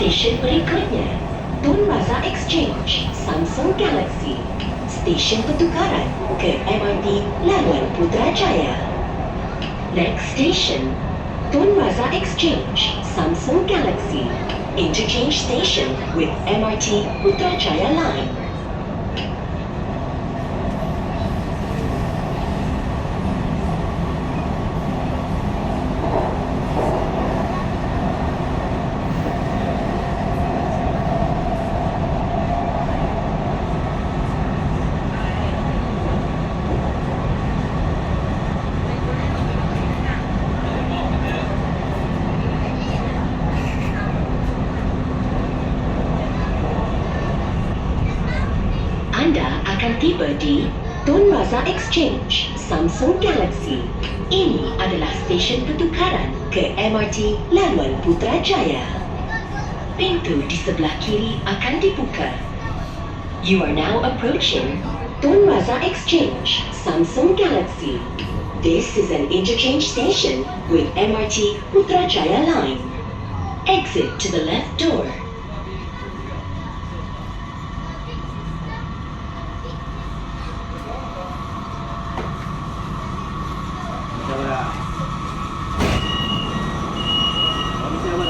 Stesen berikutnya, Tun Razak Exchange, Samsung Galaxy. Stesen pertukaran ke MRT Laluan Putrajaya. Next station, Tun Razak Exchange, Samsung Galaxy. Interchange station with MRT Putrajaya line. Anda akan tiba di Tun Razak Exchange, Samsung Galaxy. Ini adalah stesen pertukaran ke MRT Laluan Putrajaya. Pintu di sebelah kiri akan dibuka. You are now approaching Tun Razak Exchange, Samsung Galaxy. This is an interchange station with MRT Putrajaya line. Exit to the left door.